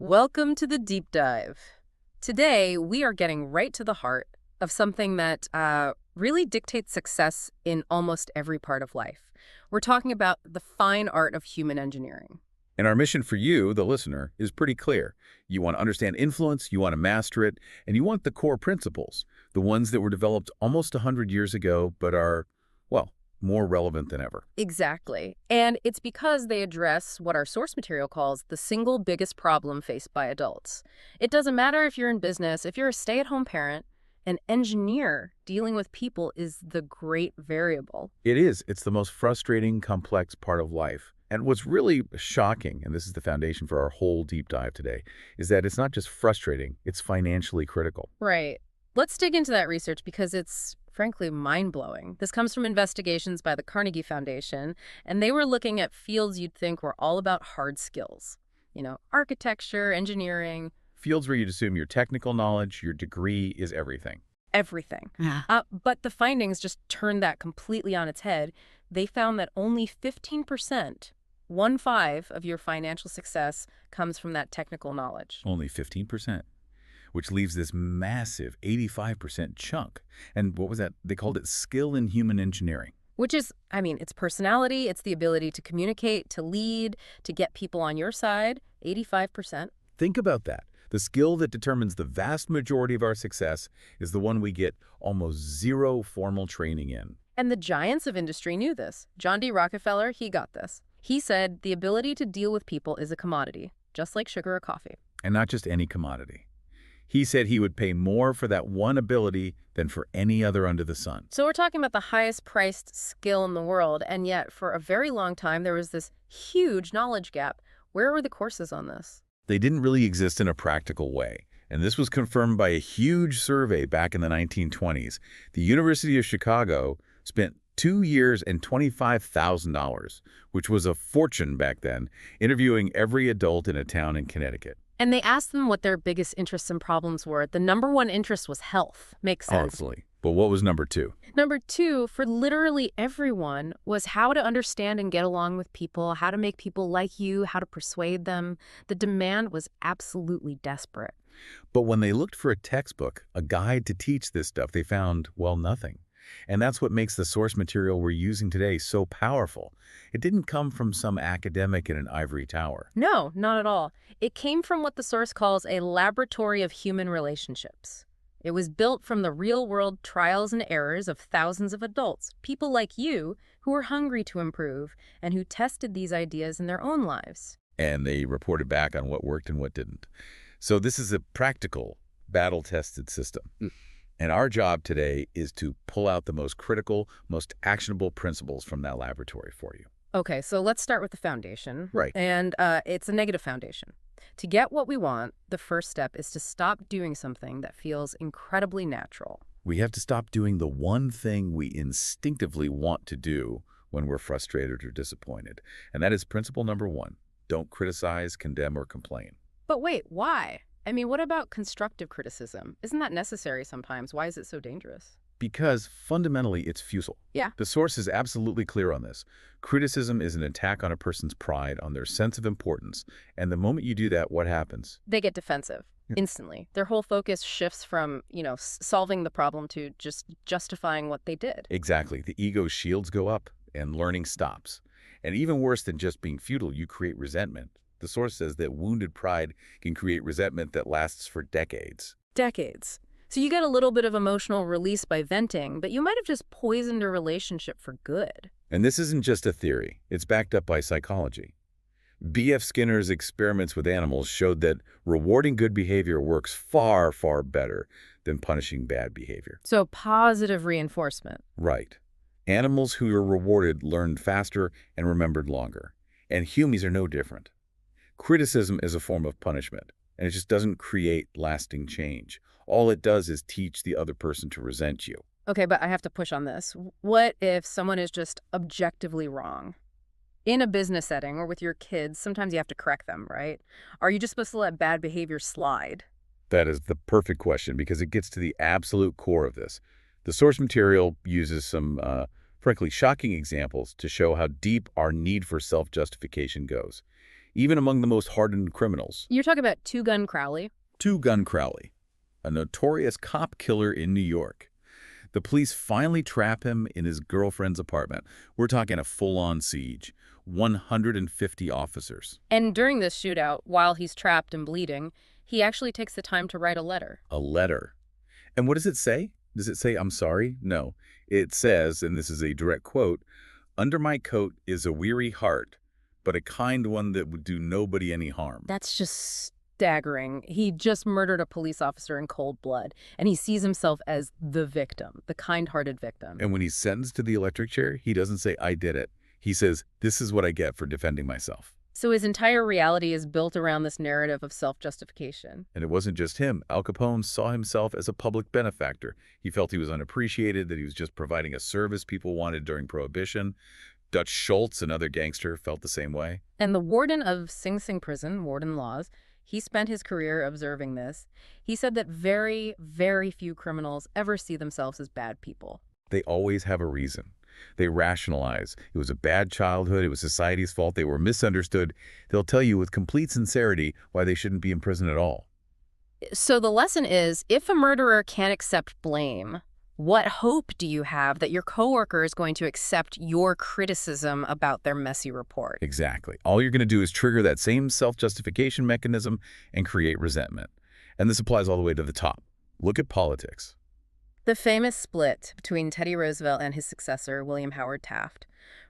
Welcome to the deep dive. Today, we are getting right to the heart of something that really dictates success in almost every part of life. We're talking about the fine art of human engineering. And our mission for you, the listener, is pretty clear. You want to understand influence, you want to master it, and you want the core principles, the ones that were developed almost 100 years ago but are, well, more relevant than ever. Exactly. And it's because they address what our source material calls the single biggest problem faced by adults. It doesn't matter if you're in business, if you're a stay-at-home parent, an engineer dealing with people is the great variable. It is. It's the most frustrating, complex part of life. And what's really shocking, and this is the foundation for our whole deep dive today, is that it's not just frustrating, it's financially critical. Right. Let's dig into that research because it's frankly mind-blowing. This comes from investigations by the Carnegie Foundation, and they were looking at fields you'd think were all about hard skills. Architecture, engineering, Fields where you'd assume your technical knowledge, your degree is everything. everything. Yeah. But the findings just turned that completely on its head. They found that only 15%, 1/5 of your financial success comes from that technical knowledge. Only 15%, which leaves this massive 85% chunk. And what was that? They called it skill in human engineering. Which is, it's personality, it's the ability to communicate, to lead, to get people on your side, 85%. Think about that. The skill that determines the vast majority of our success is the one we get almost zero formal training in. And the giants of industry knew this. John D. Rockefeller, he got this. He said the ability to deal with people is a commodity, just like sugar or coffee. And not just any commodity. He said he would pay more for that one ability than for any other under the sun. So we're talking about the highest priced skill in the world, and yet for a very long time there was this huge knowledge gap. Where were the courses on this? They didn't really exist in a practical way. And this was confirmed by a huge survey back in the 1920s. The University of Chicago spent 2 years and $25,000, which was a fortune back then, interviewing every adult in a town in Connecticut. And they asked them what their biggest interests and problems were. The number one interest was health. Makes sense. Honestly. But what was number two? Number two, for literally everyone, was how to understand and get along with people, how to make people like you, how to persuade them. The demand was absolutely desperate. But when they looked for a textbook, a guide to teach this stuff, they found, well, nothing. And that's what makes the source material we're using today so powerful. It didn't come from some academic in an ivory tower. No, not at all. It came from what the source calls a laboratory of human relationships. It was built from the real-world trials and errors of thousands of adults, people like you, who were hungry to improve and who tested these ideas in their own lives. And they reported back on what worked and what didn't. So this is a practical, battle-tested system. And our job today is to pull out the most critical, most actionable principles from that laboratory for you. Okay, so let's start with the foundation. Right. And it's a negative foundation. To get what we want, the first step is to stop doing something that feels incredibly natural. We have to stop doing the one thing we instinctively want to do when we're frustrated or disappointed. And that is principle number one. Don't criticize, condemn, or complain. But wait, why? What about constructive criticism? Isn't that necessary sometimes? Why is it so dangerous? Because fundamentally, it's futile. Yeah. The source is absolutely clear on this. Criticism is an attack on a person's pride, on their sense of importance. And the moment you do that, what happens? They get defensive instantly. Their whole focus shifts from, solving the problem to just justifying what they did. Exactly. The ego shields go up and learning stops. And even worse than just being futile, you create resentment. The source says that wounded pride can create resentment that lasts for decades. Decades. So you get a little bit of emotional release by venting, but you might have just poisoned a relationship for good. And this isn't just a theory. It's backed up by psychology. B.F. Skinner's experiments with animals showed that rewarding good behavior works far, far better than punishing bad behavior. So positive reinforcement. Right. Animals who are rewarded learned faster and remembered longer. And humans are no different. Criticism is a form of punishment, and it just doesn't create lasting change. All it does is teach the other person to resent you. Okay, but I have to push on this. What if someone is just objectively wrong? In a business setting or with your kids, sometimes you have to correct them, right? Are you just supposed to let bad behavior slide? That is the perfect question because it gets to the absolute core of this. The source material uses some, frankly, shocking examples to show how deep our need for self-justification goes. even among the most hardened criminals. You're talking about Two-Gun Crowley? Two-Gun Crowley, a notorious cop killer in New York. The police finally trap him in his girlfriend's apartment. We're talking a full-on siege. 150 officers. And during this shootout, while he's trapped and bleeding, he actually takes the time to write a letter. A letter. And what does it say? Does it say, "I'm sorry"? No. It says, and this is a direct quote, "Under my coat is a weary heart, but a kind one that would do nobody any harm." That's just staggering. He just murdered a police officer in cold blood, and he sees himself as the victim, the kind-hearted victim. And when he's sentenced to the electric chair, he doesn't say, "I did it." He says, "This is what I get for defending myself." So his entire reality is built around this narrative of self-justification. And it wasn't just him. Al Capone saw himself as a public benefactor. He felt he was unappreciated, that he was just providing a service people wanted during Prohibition. Dutch Schultz, another gangster, felt the same way. And the warden of Sing Sing prison, Warden Laws, he spent his career observing this. He said that very, very few criminals ever see themselves as bad people. They always have a reason. They rationalize. It was a bad childhood. It was society's fault. They were misunderstood. They'll tell you with complete sincerity why they shouldn't be in prison at all. So the lesson is, if a murderer can't accept blame, what hope do you have that your coworker is going to accept your criticism about their messy report? Exactly. All you're going to do is trigger that same self-justification mechanism and create resentment. And this applies all the way to the top. Look at politics. The famous split between Teddy Roosevelt and his successor, William Howard Taft.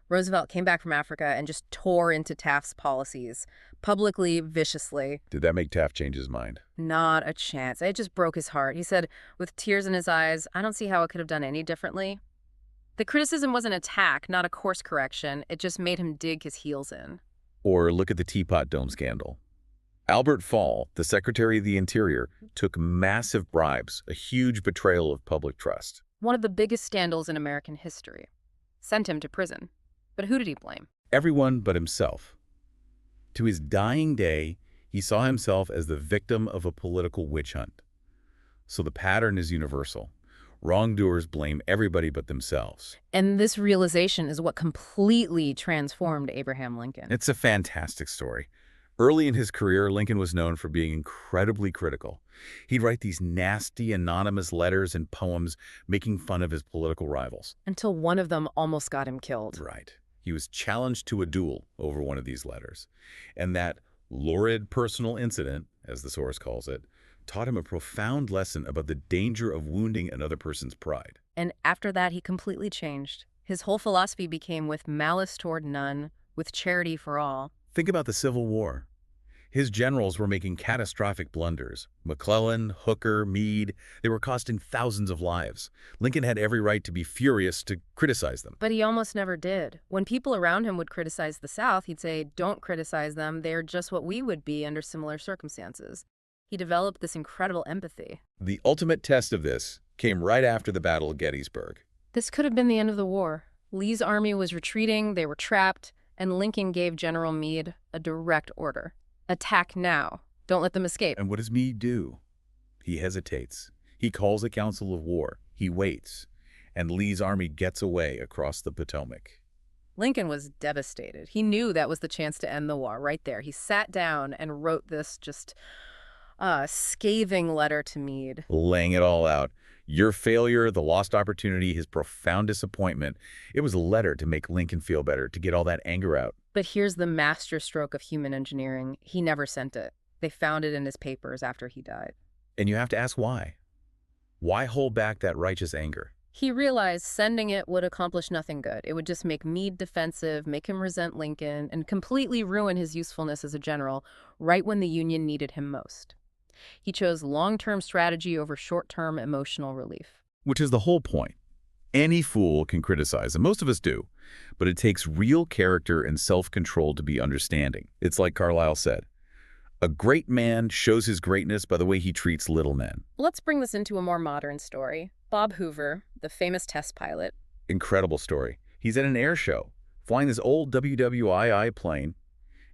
Roosevelt came back from Africa and just tore into Taft's policies, publicly, viciously. Did that make Taft change his mind? Not a chance. It just broke his heart. He said, with tears in his eyes, "I don't see how it could have done any differently." The criticism was an attack, not a course correction. It just made him dig his heels in. Or look at the Teapot Dome scandal. Albert Fall, the Secretary of the Interior, took massive bribes, a huge betrayal of public trust. One of the biggest scandals in American history. Sent him to prison. But who did he blame? Everyone but himself. To his dying day, he saw himself as the victim of a political witch hunt. So the pattern is universal. Wrongdoers blame everybody but themselves. And this realization is what completely transformed Abraham Lincoln. It's a fantastic story. Early in his career, Lincoln was known for being incredibly critical. He'd write these nasty, anonymous letters and poems making fun of his political rivals. Until one of them almost got him killed. Right. He was challenged to a duel over one of these letters. And that lurid personal incident, as the source calls it, taught him a profound lesson about the danger of wounding another person's pride. And after that, he completely changed. His whole philosophy became with malice toward none, with charity for all. Think about the Civil War. His generals were making catastrophic blunders. McClellan, Hooker, Meade, they were costing thousands of lives. Lincoln had every right to be furious to criticize them. But he almost never did. When people around him would criticize the South, he'd say, "Don't criticize them. They're just what we would be under similar circumstances." He developed this incredible empathy. The ultimate test of this came right after the Battle of Gettysburg. This could have been the end of the war. Lee's army was retreating, they were trapped, and Lincoln gave General Meade a direct order. Attack now. Don't let them escape. And what does Meade do? He hesitates. He calls a council of war. He waits. And Lee's army gets away across the Potomac. Lincoln was devastated. He knew that was the chance to end the war right there. He sat down and wrote this just scathing letter to Meade. Laying it all out. Your failure, the lost opportunity, his profound disappointment. It was a letter to make Lincoln feel better, to get all that anger out. But here's the masterstroke of human engineering. He never sent it. They found it in his papers after he died. And you have to ask why. Why hold back that righteous anger? He realized sending it would accomplish nothing good. It would just make Meade defensive, make him resent Lincoln, and completely ruin his usefulness as a general right when the Union needed him most. He chose long-term strategy over short-term emotional relief. Which is the whole point. Any fool can criticize, and most of us do. But it takes real character and self-control to be understanding. It's like Carlyle said, a great man shows his greatness by the way he treats little men. Let's bring this into a more modern story. Bob Hoover, the famous test pilot. Incredible story. He's at an air show, flying this old WWII plane,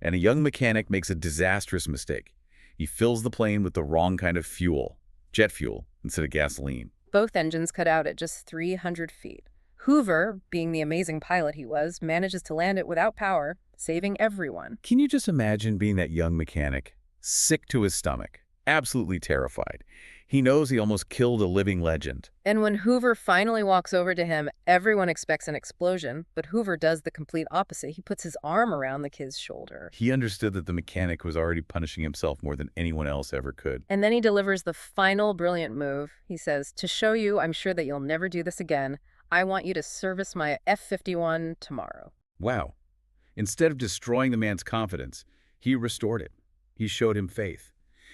and a young mechanic makes a disastrous mistake. He fills the plane with the wrong kind of fuel, jet fuel, instead of gasoline. Both engines cut out at just 300 feet. Hoover, being the amazing pilot he was, manages to land it without power, saving everyone. Can you just imagine being that young mechanic, sick to his stomach, absolutely terrified? He knows he almost killed a living legend. And when Hoover finally walks over to him, everyone expects an explosion, but Hoover does the complete opposite. He puts his arm around the kid's shoulder. He understood that the mechanic was already punishing himself more than anyone else ever could. And then he delivers the final brilliant move. He says, "To show you I'm sure that you'll never do this again, I want you to service my F-51 tomorrow." Wow. Instead of destroying the man's confidence, he restored it. He showed him faith.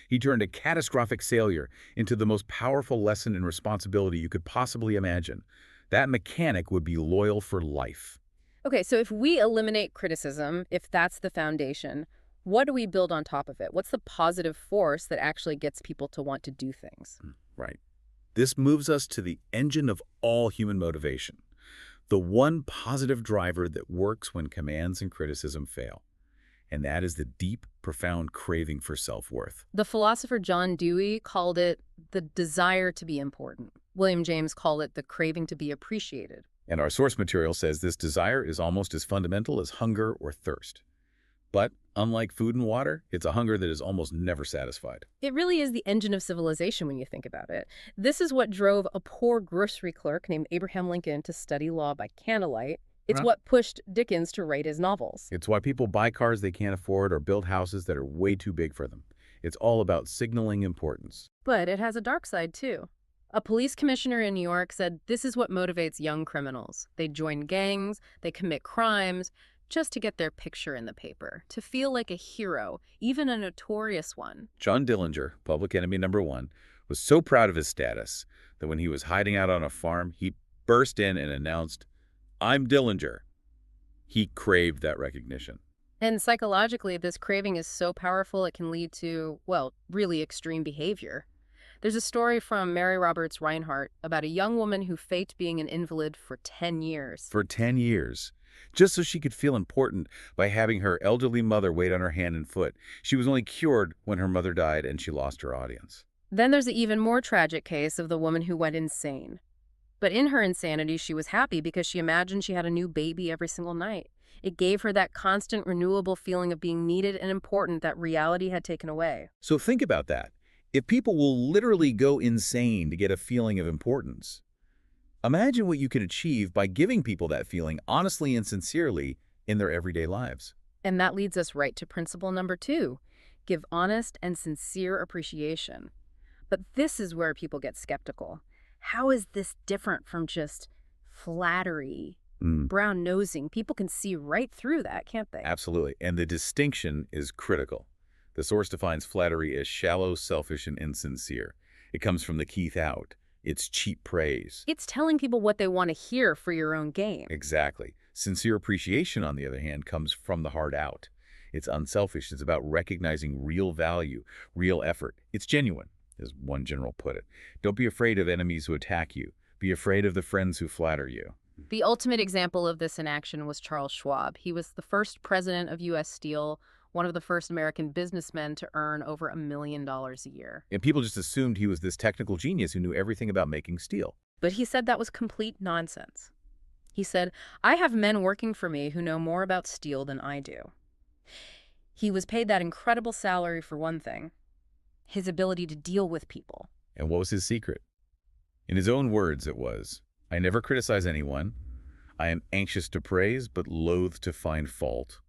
He turned a catastrophic failure into the most powerful lesson in responsibility you could possibly imagine. That mechanic would be loyal for life. Okay, so if we eliminate criticism, if that's the foundation, what do we build on top of it? What's the positive force that actually gets people to want to do things? Right. This moves us to the engine of all human motivation, the one positive driver that works when commands and criticism fail. And that is the deep, profound craving for self-worth. The philosopher John Dewey called it the desire to be important. William James called it the craving to be appreciated. And our source material says this desire is almost as fundamental as hunger or thirst. But unlike food and water, it's a hunger that is almost never satisfied. It really is the engine of civilization when you think about it. This is what drove a poor grocery clerk named Abraham Lincoln to study law by candlelight. It's what pushed Dickens to write his novels. It's why people buy cars they can't afford or build houses that are way too big for them. It's all about signaling importance. But it has a dark side, too. A police commissioner in New York said this is what motivates young criminals. They join gangs, they commit crimes, just to get their picture in the paper, to feel like a hero, even a notorious one. John Dillinger, public enemy #1, was so proud of his status that when he was hiding out on a farm, he burst in and announced, "I'm Dillinger." He craved that recognition. And psychologically, this craving is so powerful it can lead to, well, really extreme behavior. There's a story from Mary Roberts Reinhardt about a young woman who faked being an invalid for 10 years. For 10 years. Just so she could feel important by having her elderly mother wait on her hand and foot. She was only cured when her mother died and she lost her audience. Then there's the even more tragic case of the woman who went insane. But in her insanity, she was happy because she imagined she had a new baby every single night. It gave her that constant, renewable feeling of being needed and important that reality had taken away. So think about that. If people will literally go insane to get a feeling of importance, imagine what you can achieve by giving people that feeling honestly and sincerely in their everyday lives. And that leads us right to principle number 2. Give honest and sincere appreciation. But this is where people get skeptical. How is this different from just flattery, brown-nosing? People can see right through that, can't they? Absolutely. And the distinction is critical. The source defines flattery as shallow, selfish, and insincere. It comes from the Keith out. It's cheap praise. It's telling people what they want to hear for your own gain. Exactly. Sincere appreciation, on the other hand, comes from the heart out. It's unselfish. It's about recognizing real value, real effort. It's genuine, as one general put it. Don't be afraid of enemies who attack you. Be afraid of the friends who flatter you. The ultimate example of this in action was Charles Schwab. He was the first president of U.S. Steel, one of the first American businessmen to earn over $1 million a year. And people just assumed he was this technical genius who knew everything about making steel. But he said that was complete nonsense. He said, "I have men working for me who know more about steel than I do." He was paid that incredible salary for one thing, his ability to deal with people. And what was his secret? In his own words, it was, "I never criticize anyone. I am anxious to praise, but loath to find fault.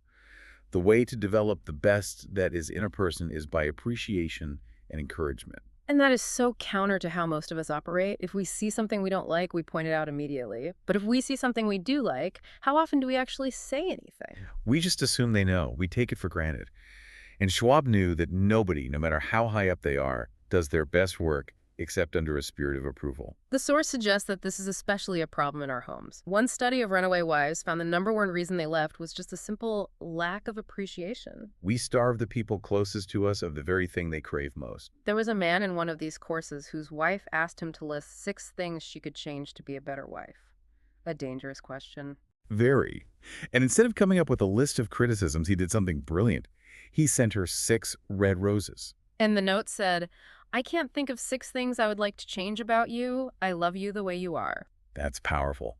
The way to develop the best that is in a person is by appreciation and encouragement." And that is so counter to how most of us operate. If we see something we don't like, we point it out immediately. But if we see something we do like, how often do we actually say anything? We just assume they know. We take it for granted. And Schwab knew that nobody, no matter how high up they are, does their best work except under a spirit of approval. The source suggests that this is especially a problem in our homes. One study of runaway wives found the #1 reason they left was just a simple lack of appreciation. We starve the people closest to us of the very thing they crave most. There was a man in one of these courses whose wife asked him to list 6 things she could change to be a better wife. A dangerous question. Very. And instead of coming up with a list of criticisms, he did something brilliant. He sent her 6 red roses. And the note said, "I can't think of 6 things I would like to change about you. I love you the way you are." That's powerful.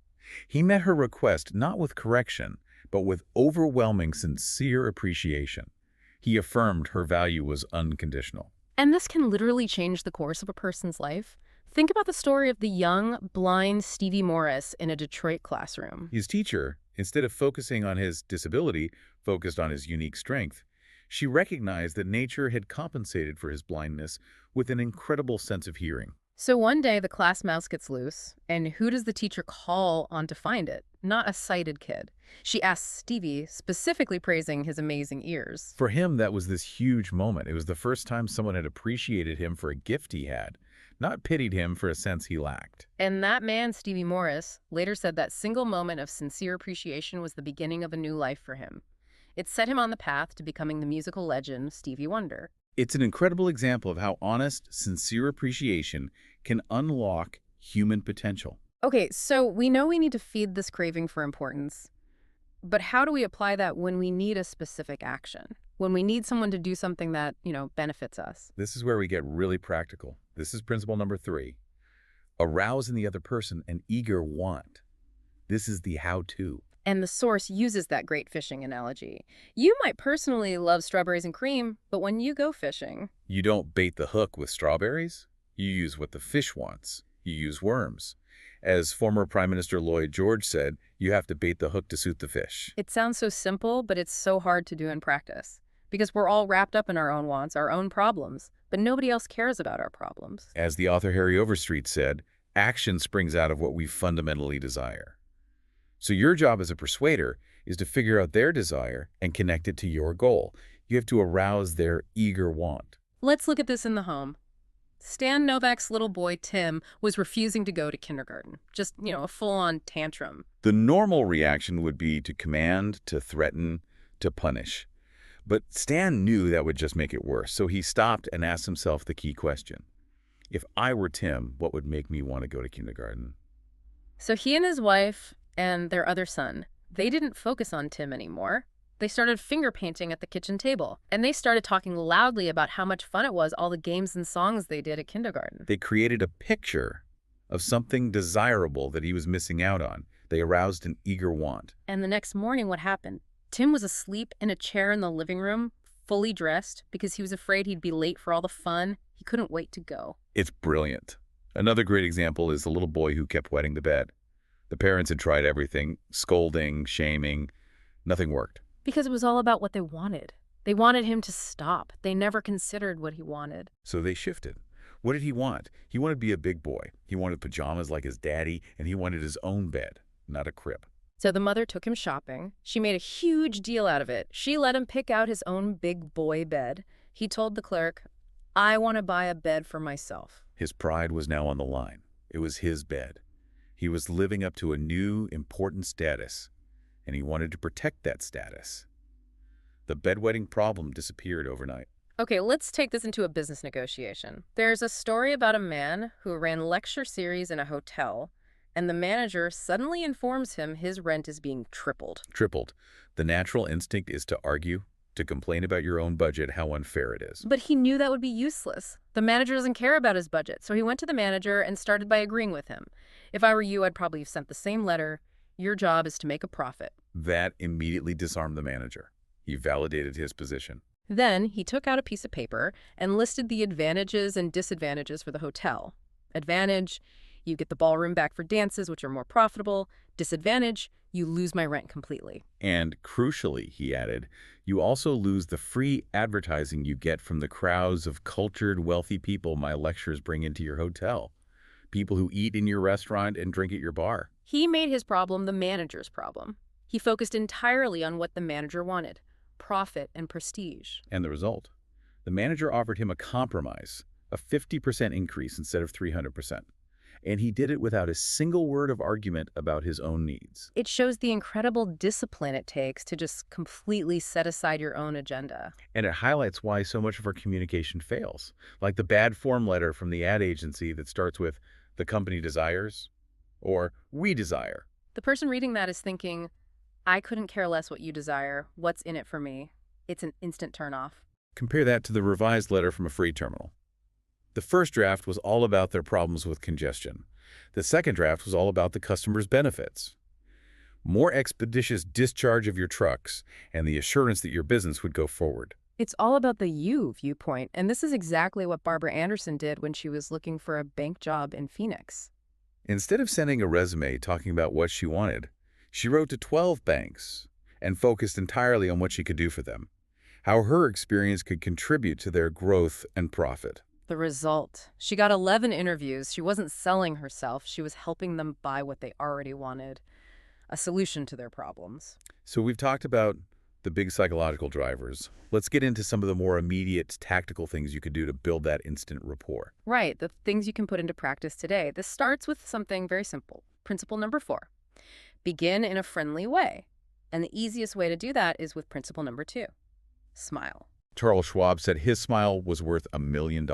He met her request not with correction, but with overwhelming, sincere appreciation. He affirmed her value was unconditional. And this can literally change the course of a person's life. Think about the story of the young, blind Stevie Morris in a Detroit classroom. His teacher, instead of focusing on his disability, focused on his unique strength. She recognized that nature had compensated for his blindness with an incredible sense of hearing. So one day the class mouse gets loose, and who does the teacher call on to find it? Not a sighted kid. She asks Stevie, specifically praising his amazing ears. For him, that was this huge moment. It was the first time someone had appreciated him for a gift he had, not pitied him for a sense he lacked. And that man, Stevie Morris, later said that single moment of sincere appreciation was the beginning of a new life for him. It set him on the path to becoming the musical legend Stevie Wonder. It's an incredible example of how honest, sincere appreciation can unlock human potential. Okay, so we know we need to feed this craving for importance, but how do we apply that when we need a specific action? When we need someone to do something that, benefits us? This is where we get really practical. This is principle number 3. Arouse in the other person an eager want. This is the how-to. And the source uses that great fishing analogy. You might personally love strawberries and cream, but when you go fishing, You don't bait the hook with strawberries. You use what the fish wants. You use worms. As former Prime Minister Lloyd George said, you have to bait the hook to suit the fish. it sounds so simple, but it's so hard to do in practice. Because we're all wrapped up in our own wants, our own problems, but nobody else cares about our problems. As the author Harry Overstreet said, action springs out of what we fundamentally desire. So your job as a persuader is to figure out their desire and connect it to your goal. You have to arouse their eager want. Let's look at this in the home. Stan Novak's little boy, Tim, was refusing to go to kindergarten. Just, a full-on tantrum. The normal reaction would be to command, to threaten, to punish. But Stan knew that would just make it worse, so he stopped and asked himself the key question. If I were Tim, what would make me want to go to kindergarten? So he and his wife and their other son, they didn't focus on Tim anymore. They started finger painting at the kitchen table, and they started talking loudly about how much fun it was, all the games and songs they did at kindergarten. They created a picture of something desirable that he was missing out on. They aroused an eager want. And the next morning, what happened? Tim was asleep in a chair in the living room, fully dressed, because he was afraid he'd be late for all the fun. He couldn't wait to go. It's brilliant. Another great example is the little boy who kept wetting the bed. The parents had tried everything, scolding, shaming. Nothing worked. Because it was all about what they wanted. They wanted him to stop. They never considered what he wanted. So they shifted. What did he want? He wanted to be a big boy. He wanted pajamas like his daddy, and he wanted his own bed, not a crib. So the mother took him shopping. She made a huge deal out of it. She let him pick out his own big boy bed. He told the clerk, "I want to buy a bed for myself." His pride was now on the line. It was his bed. He was living up to a new, important status, and he wanted to protect that status. The bedwetting problem disappeared overnight. Okay, let's take this into a business negotiation. There's a story about a man who ran lecture series in a hotel, and the manager suddenly informs him his rent is being tripled. Tripled. The natural instinct is to argue, to complain about your own budget, how unfair it is. But he knew that would be useless. The manager doesn't care about his budget, so he went to the manager and started by agreeing with him. If I were you, I'd probably have sent the same letter. Your job is to make a profit. That immediately disarmed the manager. He validated his position. Then he took out a piece of paper and listed the advantages and disadvantages for the hotel. Advantage, you get the ballroom back for dances, which are more profitable. Disadvantage, you lose my rent completely. And crucially, he added, you also lose the free advertising you get from the crowds of cultured, wealthy people my lectures bring into your hotel. People who eat in your restaurant and drink at your bar. He made his problem the manager's problem. He focused entirely on what the manager wanted: profit and prestige. And the result? The manager offered him a compromise, a 50% increase instead of 300%. And he did it without a single word of argument about his own needs. It shows the incredible discipline it takes to just completely set aside your own agenda. And it highlights why so much of our communication fails. Like the bad form letter from the ad agency that starts with, "The company desires," or "We desire." The person reading that is thinking, I couldn't care less what you desire. What's in it for me? It's an instant turnoff. Compare that to the revised letter from a freight terminal. The first draft was all about their problems with congestion. The second draft was all about the customer's benefits. More expeditious discharge of your trucks and the assurance that your business would go forward. It's all about the you viewpoint, and this is exactly what Barbara Anderson did when she was looking for a bank job in Phoenix. Instead of sending a resume talking about what she wanted, she wrote to 12 banks and focused entirely on what she could do for them, how her experience could contribute to their growth and profit. The result. She got 11 interviews. She wasn't selling herself. She was helping them buy what they already wanted, a solution to their problems. So we've talked about the big psychological drivers. Let's get into some of the more immediate tactical things you could do to build that instant rapport. Right, the things you can put into practice today. This starts with something very simple. Principle number 4. Begin in a friendly way. And the easiest way to do that is with principle number 2. Smile. Charles Schwab said his smile was worth $1 million.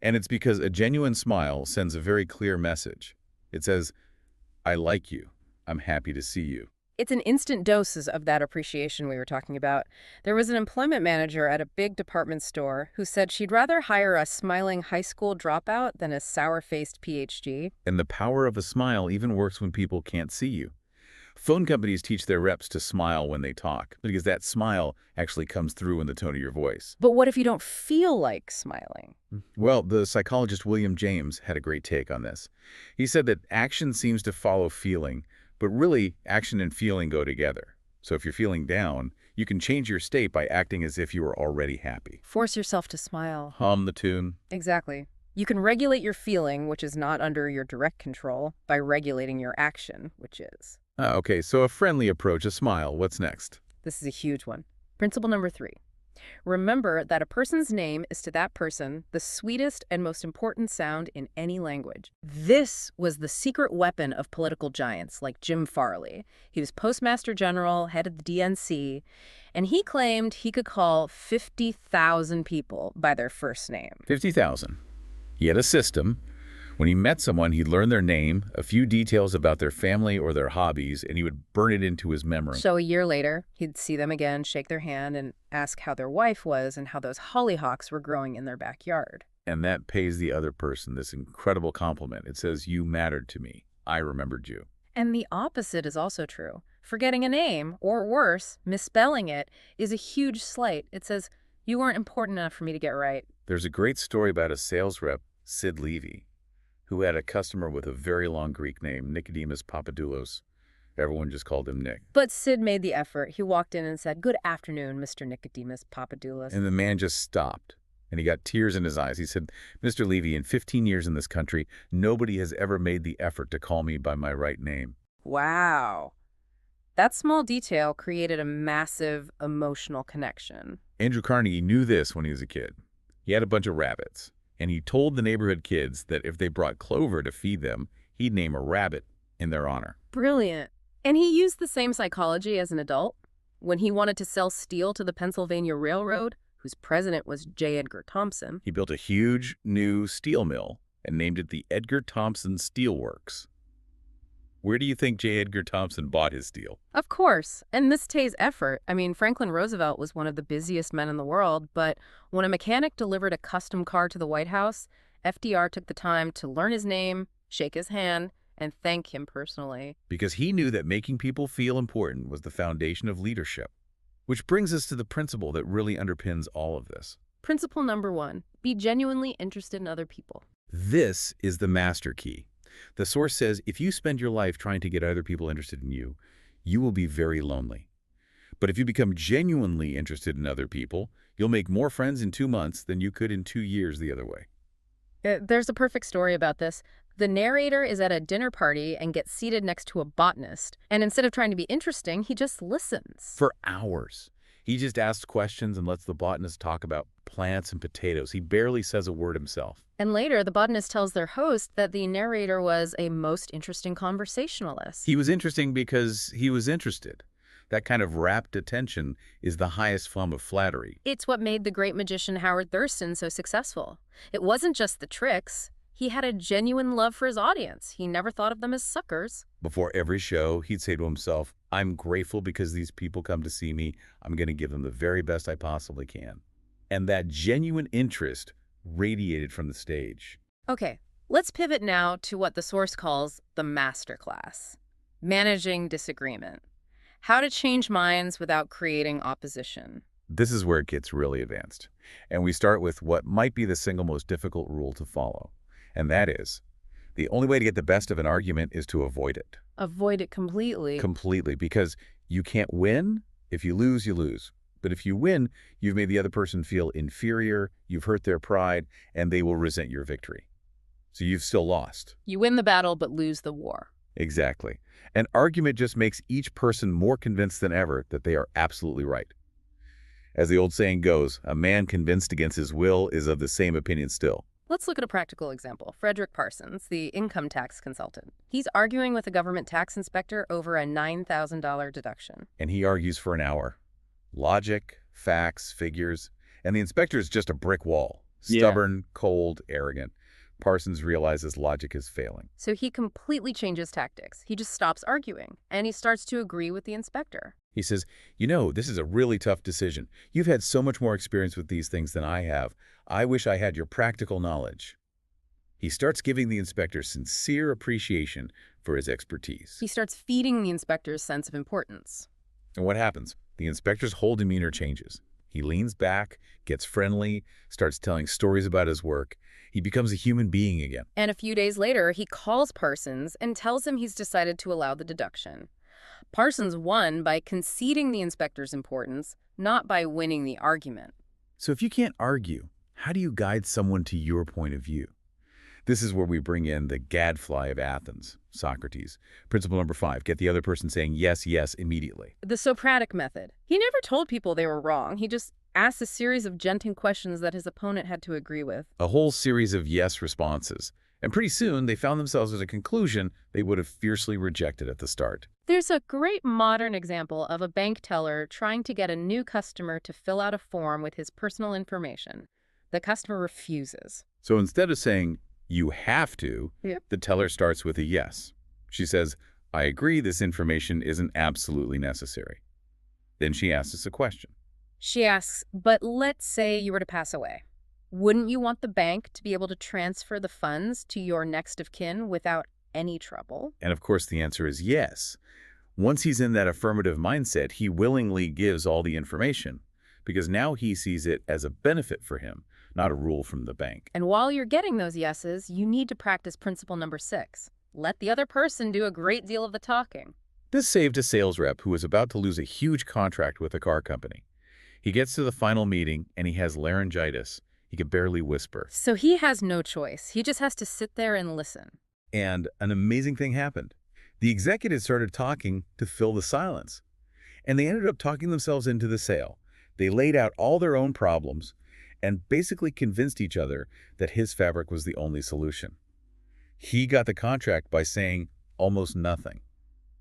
And it's because a genuine smile sends a very clear message. It says, I like you. I'm happy to see you. It's an instant doses of that appreciation we were talking about. There was an employment manager at a big department store who said she'd rather hire a smiling high school dropout than a sour-faced PhD. And the power of a smile even works when people can't see you. Phone companies teach their reps to smile when they talk, because that smile actually comes through in the tone of your voice. But what if you don't feel like smiling? Well, the psychologist William James had a great take on this. He said that action seems to follow feeling, but really, action and feeling go together. So if you're feeling down, you can change your state by acting as if you were already happy. Force yourself to smile. Hum the tune. Exactly. You can regulate your feeling, which is not under your direct control, by regulating your action, which is. Okay, so a friendly approach, a smile. What's next? This is a huge one. Principle number 3. Remember that a person's name is to that person the sweetest and most important sound in any language. This was the secret weapon of political giants like Jim Farley. He was Postmaster General, head of the DNC, and he claimed he could call 50,000 people by their first name. 50,000. He had a system. When he met someone, he'd learn their name, a few details about their family or their hobbies, and he would burn it into his memory. So a year later, he'd see them again, shake their hand, and ask how their wife was and how those hollyhocks were growing in their backyard. And that pays the other person this incredible compliment. It says, you mattered to me. I remembered you. And the opposite is also true. Forgetting a name, or worse, misspelling it, is a huge slight. It says, you weren't important enough for me to get right. There's a great story about a sales rep, Sid Levy, who had a customer with a very long Greek name, Nicodemus Papadoulos. Everyone just called him Nick. But Sid made the effort. He walked in and said, "Good afternoon, Mr. Nicodemus Papadoulos." And the man just stopped, and he got tears in his eyes. He said, Mr. Levy, in 15 years in this country, nobody has ever made the effort to call me by my right name. Wow. That small detail created a massive emotional connection. Andrew Carnegie knew this when he was a kid. He had a bunch of rabbits, and he told the neighborhood kids that if they brought clover to feed them, he'd name a rabbit in their honor. Brilliant. And he used the same psychology as an adult. When he wanted to sell steel to the Pennsylvania Railroad, whose president was J. Edgar Thompson, He built a huge new steel mill and named it the Edgar Thompson Steel Works. Where do you think J. Edgar Thompson bought his steel? of course, and this takes effort. I mean, Franklin Roosevelt was one of the busiest men in the world, but when a mechanic delivered a custom car to the White House, FDR took the time to learn his name, shake his hand, and thank him personally. Because he knew that making people feel important was the foundation of leadership. Which brings us to the principle that really underpins all of this. Principle number 1, be genuinely interested in other people. This is the master key. The source says if you spend your life trying to get other people interested in you, you will be very lonely. But if you become genuinely interested in other people, you'll make more friends in 2 months than you could in 2 years the other way. There's a perfect story about this. The narrator is at a dinner party and gets seated next to a botanist. And instead of trying to be interesting, he just listens. For hours. He just asks questions and lets the botanist talk about plants and potatoes. He barely says a word himself. And later, the botanist tells their host that the narrator was a most interesting conversationalist. He was interesting because he was interested. That kind of rapt attention is the highest form of flattery. It's what made the great magician Howard Thurston so successful. It wasn't just the tricks. He had a genuine love for his audience. He never thought of them as suckers. Before every show, he'd say to himself, I'm grateful because these people come to see me. I'm going to give them the very best I possibly can. And that genuine interest radiated from the stage. Okay, Let's pivot now to what the source calls the masterclass, managing disagreement. How to change minds without creating opposition. This is where it gets really advanced. And we start with what might be the single most difficult rule to follow. And that is, the only way to get the best of an argument is to avoid it. Avoid it completely. Completely, because you can't win. If you lose, you lose. But if you win, you've made the other person feel inferior, you've hurt their pride, and they will resent your victory. So you've still lost. You win the battle but lose the war. Exactly. An argument just makes each person more convinced than ever that they are absolutely right. As the old saying goes, a man convinced against his will is of the same opinion still. Let's look at a practical example. Frederick Parsons, the income tax consultant. He's arguing with a government tax inspector over a $9,000 deduction. And he argues for an hour. Logic, facts, figures, and the inspector is just a brick wall. Stubborn, cold, arrogant. Parsons realizes logic is failing. So he completely changes tactics. He just stops arguing, and he starts to agree with the inspector. He says, you know, this is a really tough decision. You've had so much more experience with these things than I have. I wish I had your practical knowledge. He starts giving the inspector sincere appreciation for his expertise. He starts feeding the inspector's sense of importance. And what happens? The inspector's whole demeanor changes. He leans back, gets friendly, starts telling stories about his work. He becomes a human being again. And a few days later, he calls Parsons and tells him he's decided to allow the deduction. Parsons won by conceding the inspector's importance, not by winning the argument. So if you can't argue, how do you guide someone to your point of view? This is where we bring in the gadfly of Athens, Socrates. Principle number 5, get the other person saying yes, yes immediately. The Socratic method. He never told people they were wrong. He just asked a series of gentle questions that his opponent had to agree with. A whole series of yes responses. And pretty soon, they found themselves at a conclusion they would have fiercely rejected at the start. There's a great modern example of a bank teller trying to get a new customer to fill out a form with his personal information. The customer refuses. So instead of saying, you have to, the teller starts with a yes. She says, I agree this information isn't absolutely necessary. Then she asks us a question. She asks, but let's say you were to pass away. Wouldn't you want the bank to be able to transfer the funds to your next of kin without any trouble? And of course, the answer is yes. Once he's in that affirmative mindset, he willingly gives all the information because now he sees it as a benefit for him, not a rule from the bank. And while you're getting those yeses, you need to practice principle number 6. Let the other person do a great deal of the talking. This saved a sales rep who was about to lose a huge contract with a car company. He gets to the final meeting and he has laryngitis. He can barely whisper. So he has no choice. He just has to sit there and listen. And an amazing thing happened. The executives started talking to fill the silence. And they ended up talking themselves into the sale. They laid out all their own problems and basically convinced each other that his fabric was the only solution. He got the contract by saying almost nothing.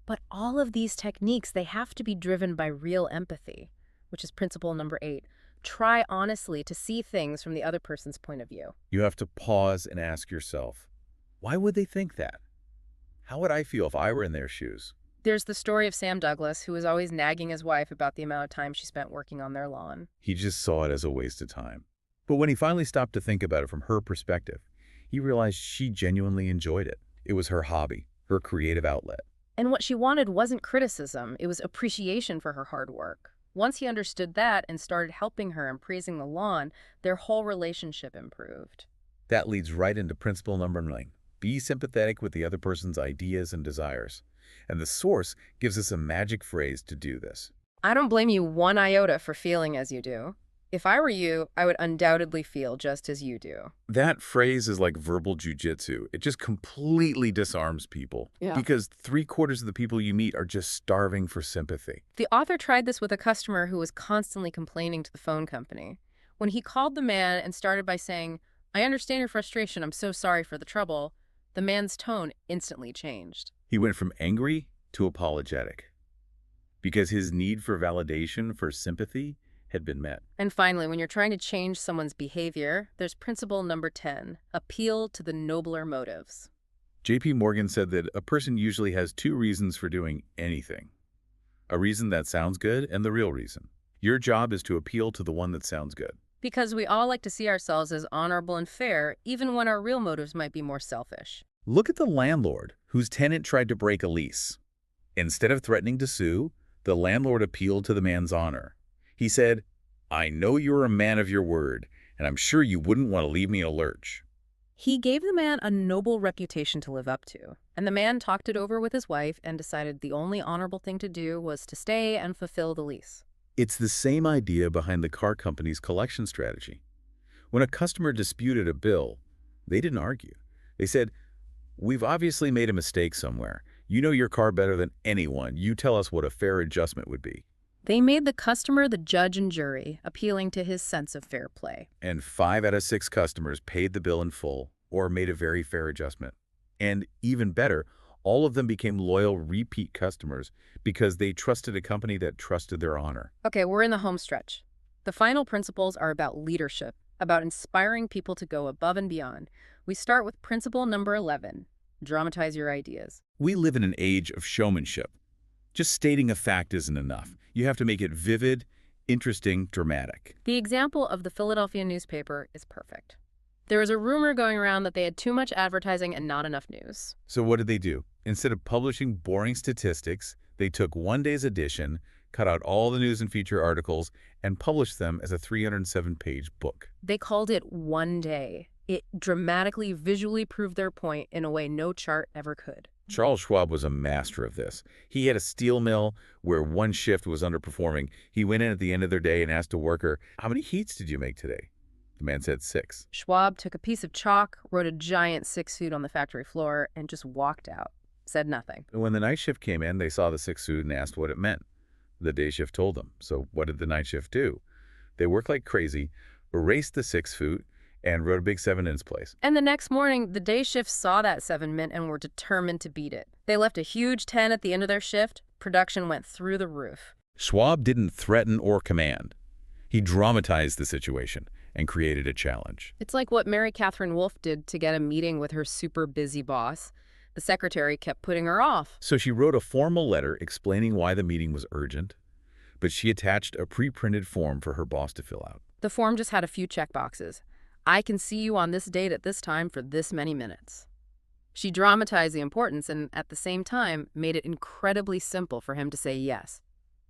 But all of these techniques, they have to be driven by real empathy, which is principle number 8. Try honestly to see things from the other person's point of view. You have to pause and ask yourself, why would they think that? How would I feel if I were in their shoes? There's the story of Sam Douglas, who was always nagging his wife about the amount of time she spent working on their lawn. He just saw it as a waste of time. But when he finally stopped to think about it from her perspective, he realized she genuinely enjoyed it. It was her hobby, her creative outlet. And what she wanted wasn't criticism, it was appreciation for her hard work. Once he understood that and started helping her and praising the lawn, their whole relationship improved. That leads right into principle number 9. Be sympathetic with the other person's ideas and desires. And the source gives us a magic phrase to do this. I don't blame you one iota for feeling as you do. If I were you, I would undoubtedly feel just as you do. That phrase is like verbal jujitsu. It just completely disarms people. Because 3/4 of the people you meet are just starving for sympathy. The author tried this with a customer who was constantly complaining to the phone company. When he called the man and started by saying, I understand your frustration, I'm so sorry for the trouble, the man's tone instantly changed. He went from angry to apologetic. Because his need for validation, for sympathy, had been met. And finally, when you're trying to change someone's behavior, there's principle number 10, appeal to the nobler motives. J.P. Morgan said that a person usually has 2 reasons for doing anything. A reason that sounds good and the real reason. Your job is to appeal to the one that sounds good. Because we all like to see ourselves as honorable and fair, even when our real motives might be more selfish. Look at the landlord whose tenant tried to break a lease. Instead of threatening to sue, the landlord appealed to the man's honor. He said, "I know you're a man of your word, and I'm sure you wouldn't want to leave me in a lurch." He gave the man a noble reputation to live up to, and the man talked it over with his wife and decided the only honorable thing to do was to stay and fulfill the lease. It's the same idea behind the car company's collection strategy. When a customer disputed a bill, they didn't argue. They said, "We've obviously made a mistake somewhere. You know your car better than anyone. You tell us what a fair adjustment would be." They made the customer the judge and jury, appealing to his sense of fair play. And 5 out of 6 customers paid the bill in full or made a very fair adjustment. And even better, all of them became loyal repeat customers because they trusted a company that trusted their honor. Okay, we're in the home stretch. The final principles are about leadership, about inspiring people to go above and beyond. We start with principle number 11, dramatize your ideas. We live in an age of showmanship. Just stating a fact isn't enough. You have to make it vivid, interesting, dramatic. The example of the Philadelphia newspaper is perfect. There was a rumor going around that they had too much advertising and not enough news. So what did they do? Instead of publishing boring statistics, they took one day's edition, cut out all the news and feature articles, and published them as a 307-page book. They called it One Day. It dramatically, visually proved their point in a way no chart ever could. Charles Schwab was a master of this. He had a steel mill where one shift was underperforming. He went in at the end of their day and asked a worker, "How many heats did you make today?" The man said 6. Schwab took a piece of chalk, wrote a giant 6 suit on the factory floor, and just walked out. Said nothing. When the night shift came in, they saw the 6 suit and asked what it meant. The day shift told them. So what did the night shift do? They worked like crazy, erased the 6 suit, and wrote a big 7 in its place. And the next morning, the day shift saw that 7 mint and were determined to beat it. They left a huge 10 at the end of their shift. Production went through the roof. Schwab didn't threaten or command. He dramatized the situation and created a challenge. It's like what Mary Catherine Wolfe did to get a meeting with her super busy boss. The secretary kept putting her off. So she wrote a formal letter explaining why the meeting was urgent, but she attached a pre-printed form for her boss to fill out. The form just had a few checkboxes. I can see you on this date at this time for this many minutes. She dramatized the importance and, at the same time, made it incredibly simple for him to say yes.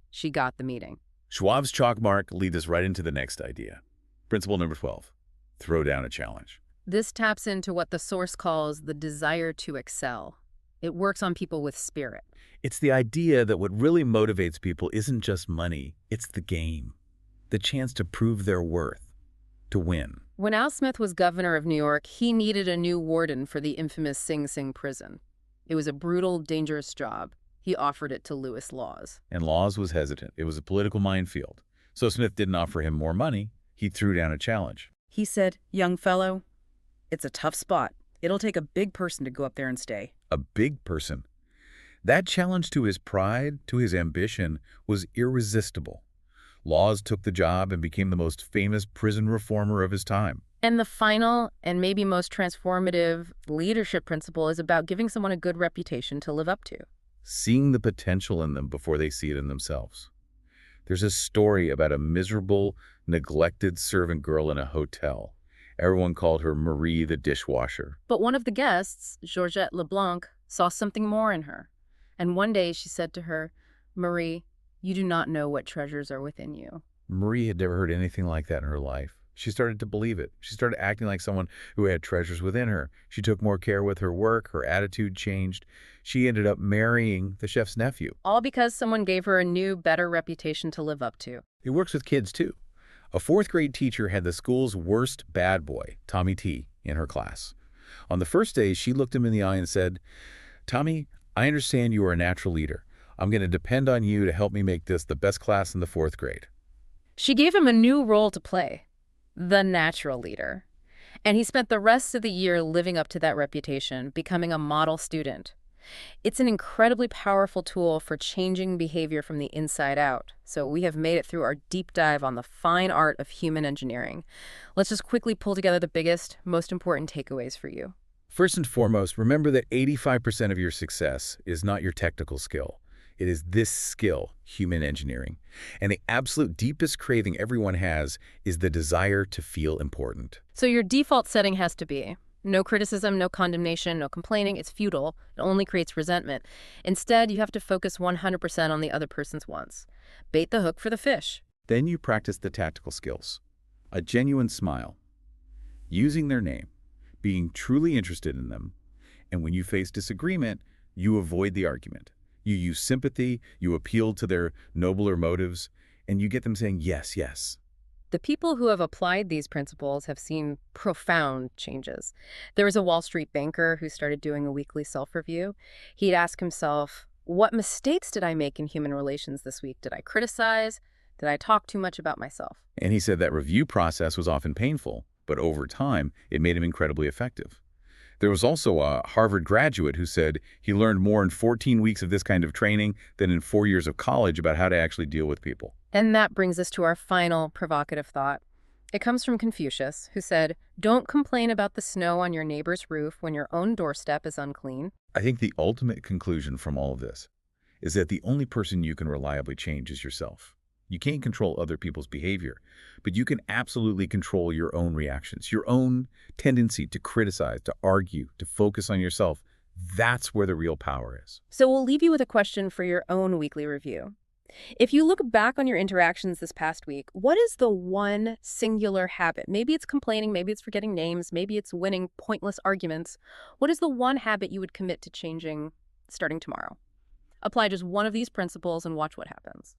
She got the meeting. Schwab's chalk mark leads us right into the next idea. Principle number 12, throw down a challenge. This taps into what the source calls the desire to excel. It works on people with spirit. It's the idea that what really motivates people isn't just money, it's the game, the chance to prove their worth, to win. When Al Smith was governor of New York, he needed a new warden for the infamous Sing Sing prison. It was a brutal, dangerous job. He offered it to Lewis Laws. And Laws was hesitant. It was a political minefield. So Smith didn't offer him more money. He threw down a challenge. He said, "Young fellow, it's a tough spot. It'll take a big person to go up there and stay." A big person. That challenge to his pride, to his ambition, was irresistible. Laws took the job and became the most famous prison reformer of his time. And the final and maybe most transformative leadership principle is about giving someone a good reputation to live up to. Seeing the potential in them before they see it in themselves. There's a story about a miserable, neglected servant girl in a hotel. Everyone called her Marie the dishwasher. But one of the guests, Georgette LeBlanc, saw something more in her. And one day she said to her, "Marie, you do not know what treasures are within you." Marie had never heard anything like that in her life. She started to believe it. She started acting like someone who had treasures within her. She took more care with her work. Her attitude changed. She ended up marrying the chef's nephew. All because someone gave her a new, better reputation to live up to. It works with kids, too. A 4th grade teacher had the school's worst bad boy, Tommy T, in her class. On the first day, she looked him in the eye and said, "Tommy, I understand you are a natural leader. I'm going to depend on you to help me make this the best class in the 4th grade. She gave him a new role to play, the natural leader. And he spent the rest of the year living up to that reputation, becoming a model student. It's an incredibly powerful tool for changing behavior from the inside out. So we have made it through our deep dive on the fine art of human engineering. Let's just quickly pull together the biggest, most important takeaways for you. First and foremost, remember that 85% of your success is not your technical skill. It is this skill, human engineering. And the absolute deepest craving everyone has is the desire to feel important. So your default setting has to be no criticism, no condemnation, no complaining. It's futile. It only creates resentment. Instead, you have to focus 100% on the other person's wants. Bait the hook for the fish. Then you practice the tactical skills. A genuine smile, using their name, being truly interested in them, and when you face disagreement, you avoid the argument. You use sympathy, you appeal to their nobler motives, and you get them saying, yes, yes. The people who have applied these principles have seen profound changes. There was a Wall Street banker who started doing a weekly self-review. He'd ask himself, what mistakes did I make in human relations this week? Did I criticize? Did I talk too much about myself? And he said that review process was often painful, but over time, it made him incredibly effective. There was also a Harvard graduate who said he learned more in 14 weeks of this kind of training than in 4 years of college about how to actually deal with people. And that brings us to our final provocative thought. It comes from Confucius, who said, don't complain about the snow on your neighbor's roof when your own doorstep is unclean. I think the ultimate conclusion from all of this is that the only person you can reliably change is yourself. You can't control other people's behavior, but you can absolutely control your own reactions, your own tendency to criticize, to argue, to focus on yourself. That's where the real power is. So we'll leave you with a question for your own weekly review. If you look back on your interactions this past week, what is the one singular habit? Maybe it's complaining, maybe it's forgetting names, maybe it's winning pointless arguments. What is the one habit you would commit to changing starting tomorrow? Apply just one of these principles and watch what happens.